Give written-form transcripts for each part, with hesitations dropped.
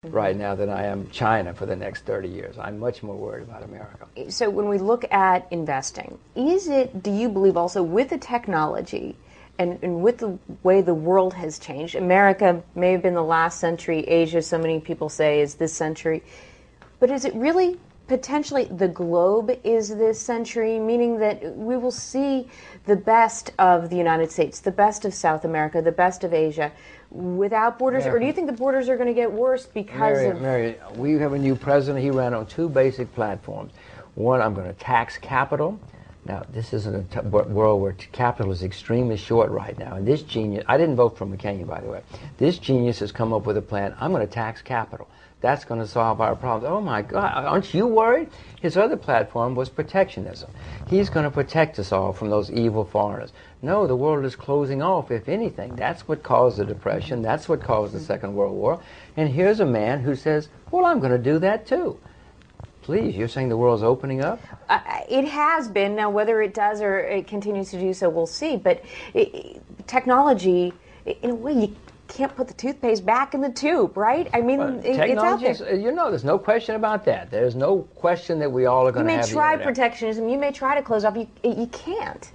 right now than I am China for the next 30 years. I'm much more worried about America. So when we look at investing, do you believe also with the technology and with the way the world has changed, America may have been the last century, Asia, so many people say, is this century, but is it really potentially the globe is this century, meaning that we will see the best of the United States, the best of South America, the best of Asia without borders? Or do you think the borders are going to get worse because Mary, we have a new president. He ran on two basic platforms. One, I'm going to tax capital. Now, this is a world where capital is extremely short right now. And this genius, I didn't vote for McCain, by the way. This genius has come up with a plan. I'm going to tax capital. That's going to solve our problems. Oh, my God, aren't you worried? His other platform was protectionism. He's going to protect us all from those evil foreigners. No, the world is closing off, if anything. That's what caused the Depression. That's what caused the Second World War. And here's a man who says, well, I'm going to do that, too. Please, you're saying the world's opening up? It has been. Now, whether it does or it continues to do so, we'll see. But technology, in a way, you can't put the toothpaste back in the tube, right? I mean, it's out there. You know, there's no question about that. There's no question that we all are going to have. You may try protectionism. You may try to close off. You can't.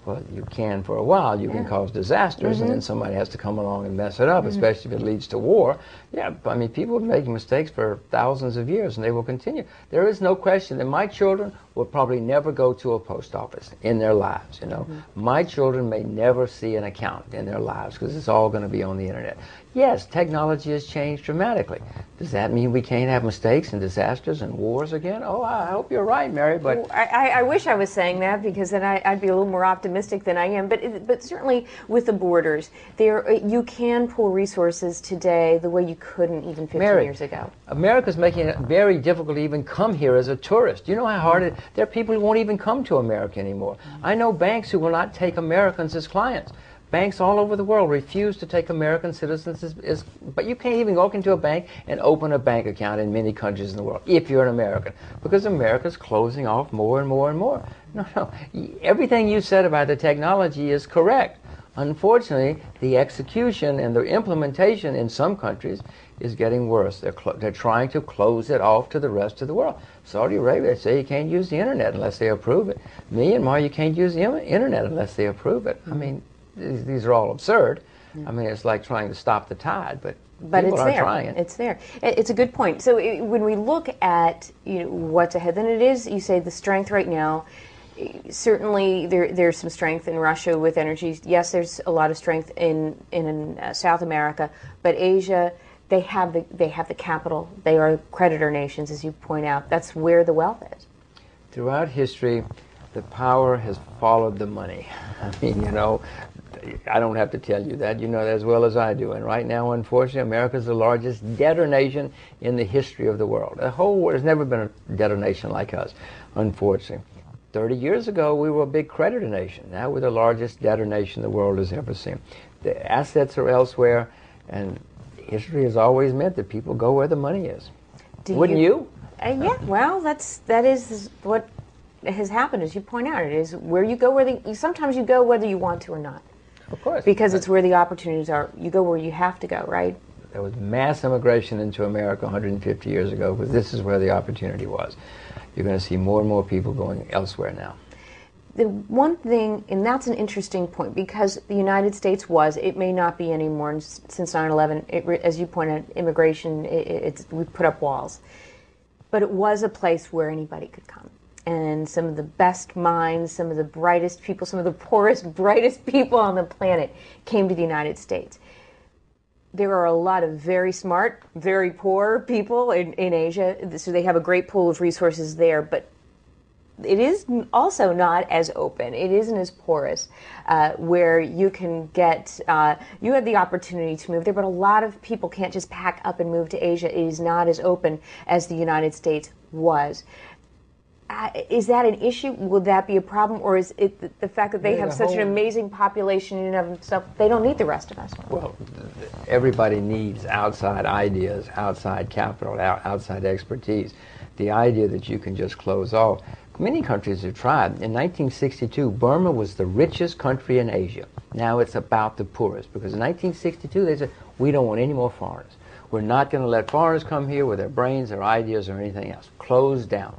Well, you can for a while. You can cause disasters, and then somebody has to come along and mess it up, especially if it leads to war. Yeah, I mean, people have been making mistakes for thousands of years, and they will continue. There is no question that my children will probably never go to a post office in their lives, you know. My children may never see an account in their lives because it's all going to be on the internet. Yes, technology has changed dramatically. Does that mean we can't have mistakes and disasters and wars again? Oh, I hope you're right, Mary, but... I wish I was saying that, because then I'd be a little more optimistic than I am. But certainly with the borders, you can pull resources today the way you couldn't even 15 years ago. America's making it very difficult to even come here as a tourist. You know how hard there are people who won't even come to America anymore. I know banks who will not take Americans as clients. Banks all over the world refuse to take American citizens but you can't even walk into a bank and open a bank account in many countries in the world if you're an American, because America's closing off more and more and more. No. Everything you said about the technology is correct. Unfortunately, the execution and the implementation in some countries is getting worse. They're trying to close it off to the rest of the world. Saudi Arabia, they say you can't use the internet unless they approve it. Myanmar, you can't use the internet unless they approve it. I mean, these are all absurd. I mean, it's like trying to stop the tide, but people aren't trying. It's there. It's a good point. So when we look at what's ahead, then it is, you say, the strength right now. Certainly, there's some strength in Russia with energy. Yes, there's a lot of strength in South America, but Asia, they have the capital. They are creditor nations, as you point out. That's where the wealth is. Throughout history, the power has followed the money. I mean, I don't have to tell you that. You know that as well as I do. And right now, unfortunately, America is the largest debtor nation in the history of the world. The whole world has never been a debtor nation like us, unfortunately. 30 years ago, we were a big creditor nation. Now we're the largest debtor nation the world has ever seen. The assets are elsewhere, and history has always meant that people go where the money is. Wouldn't you? Yeah, well, that is what has happened, as you point out. It is where you go, sometimes you go whether you want to or not. Of course. Because it's where the opportunities are. You go where you have to go, right? There was mass immigration into America 150 years ago, because this is where the opportunity was. You're going to see more and more people going elsewhere now. The one thing, and that's an interesting point, because the United States it may not be anymore since 9/11, as you pointed out, immigration, we put up walls. But it was a place where anybody could come. And some of the best minds, some of the brightest people, some of the poorest, brightest people on the planet came to the United States. There are a lot of very smart, very poor people in Asia, so they have a great pool of resources there, but it is also not as open. It isn't as porous, where you can get, you have the opportunity to move there, but a lot of people can't just pack up and move to Asia. It is not as open as the United States was. Is that an issue? Would that be a problem? Or is it the fact that they have such an amazing population in and of themselves, they don't need the rest of us? Well, everybody needs outside ideas, outside capital, outside expertise. The idea that you can just close off. Many countries have tried. In 1962, Burma was the richest country in Asia. Now it's about the poorest, because in 1962 they said, we don't want any more foreigners. We're not going to let foreigners come here with their brains, their ideas, or anything else. Closed down.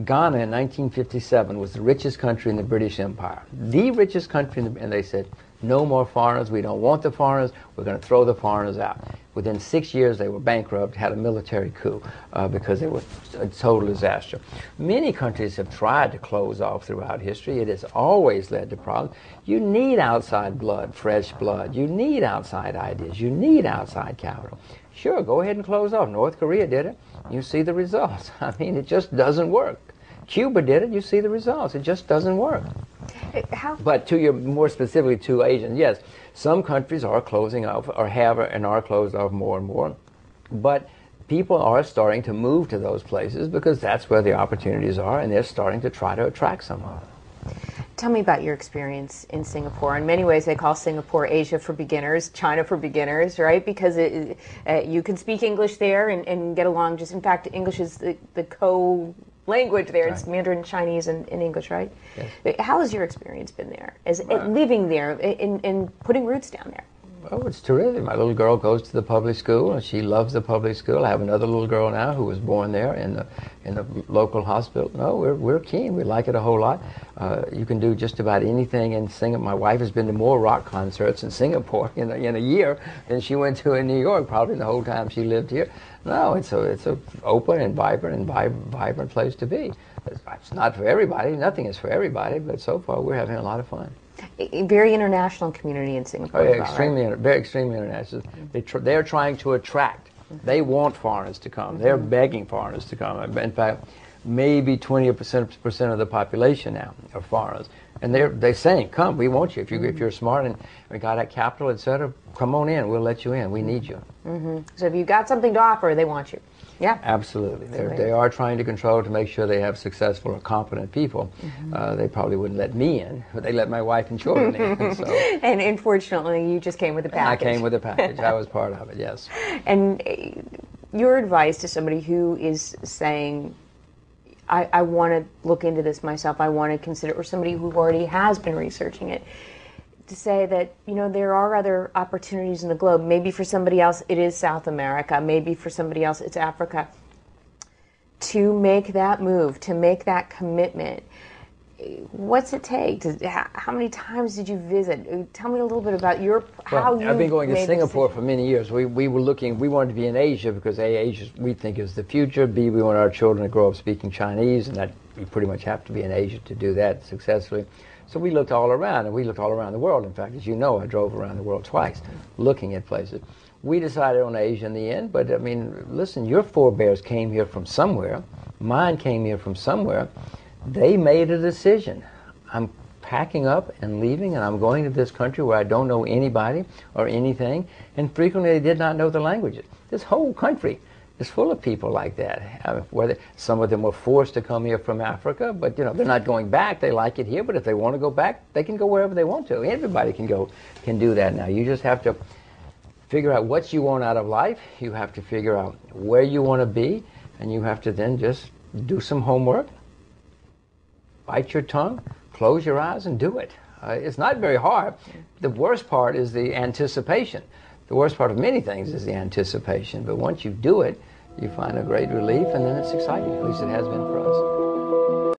Ghana in 1957 was the richest country in the British Empire. The richest country, and they said, no more foreigners, we don't want the foreigners, we're going to throw the foreigners out. Within 6 years, they were bankrupt, had a military coup because they were a total disaster. Many countries have tried to close off throughout history. It has always led to problems. You need outside blood, fresh blood. You need outside ideas. You need outside capital. Sure, go ahead and close off. North Korea did it. You see the results. I mean, it just doesn't work. Cuba did it. You see the results. It just doesn't work. But to your more specifically to Asians, yes, some countries are closing off or have and are closed off more and more. But people are starting to move to those places because that's where the opportunities are, and they're starting to try to attract some of them. Tell me about your experience in Singapore. In many ways, they call Singapore Asia for beginners, China for beginners, right? Because you can speak English there and get along. Just in fact, English is the co-language there. Right. It's Mandarin, Chinese, and English, right? Yes. How has your experience been there, as living there and putting roots down there? Oh, it's terrific. My little girl goes to the public school, and she loves the public school. I have another little girl now who was born there in the local hospital. No, we're keen. We like it a whole lot. You can do just about anything in Singapore. My wife has been to more rock concerts in Singapore in a year than she went to in New York, probably the whole time she lived here. No, it's a open and vibrant place to be. It's not for everybody. Nothing is for everybody, but so far we're having a lot of fun. A very international community in Singapore. Oh, yeah, well, extremely, right? Very extremely international. They're trying to attract. They want foreigners to come. They're begging foreigners to come. In fact, maybe 20% of the population now are foreigners, and they're saying, "Come, we want you. If you're smart and we got that capital, etc. Come on in. We'll let you in. We need you." So if you got something to offer, they want you. Yeah, absolutely. They are trying to control to make sure they have successful or competent people. They probably wouldn't let me in, but they let my wife and children in. So. And unfortunately, you just came with a package. I came with a package. I was part of it. Yes. And your advice to somebody who is saying, I want to look into this myself, I want to consider it, or somebody who already has been researching it, to say that, there are other opportunities in the globe. Maybe for somebody else it is South America, maybe for somebody else it's Africa. To make that move, to make that commitment, what's it take? How many times did you visit? Tell me a little bit about how you. I've been going to Singapore for many years. We wanted to be in Asia because A, Asia we think is the future. B, we want our children to grow up speaking Chinese, and that we pretty much have to be in Asia to do that successfully. So we looked all around, and we looked all around the world. In fact, as you know, I drove around the world twice looking at places. We decided on Asia in the end, but I mean, listen, your forebears came here from somewhere. Mine came here from somewhere. They made a decision. I'm packing up and leaving, and I'm going to this country where I don't know anybody or anything, and frequently they did not know the languages. This whole country is full of people like that. Whether some of them were forced to come here from Africa, but they're not going back. They like it here, but if they want to go back, they can go wherever they want to. Everybody can do that now. You just have to figure out what you want out of life. You have to figure out where you want to be, and you have to then just do some homework, bite your tongue, close your eyes, and do it. It's not very hard. The worst part is the anticipation. The worst part of many things is the anticipation, but once you do it, you find a great relief, and then it's exciting. At least it has been for us.